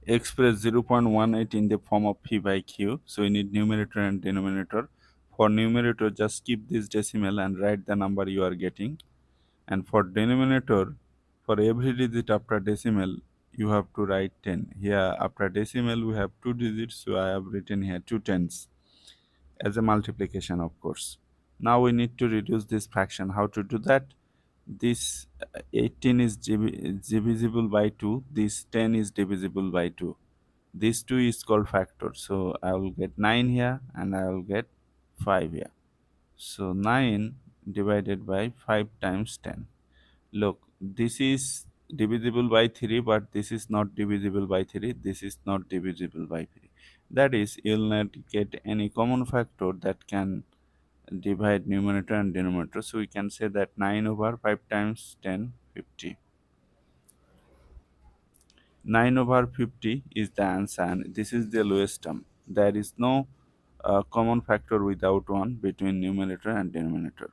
express 0.18 in the form of p by q. So we need numerator and denominator. For numerator, just keep this decimal and write the number you are getting. And for denominator, for every digit after decimal, you have to write 10. Here after decimal we have 2 digits, so I have written here 2 tens as a multiplication, of course. Now we need to reduce this fraction. How to do that? This 18 is divisible by 2, this 10 is divisible by 2. This 2 is called factor, so I will get 9 here and I will get 5 here. So 9 divided by 5 times 10. Look, this is divisible by 3, but this is not divisible by 3, this is not divisible by 3. That is, you will not get any common factor that can divide numerator and denominator. So we can say that 9 over 5 times 10, 50. 9 over 50 is the answer, and this is the lowest term. There is no common factor without 1 between numerator and denominator.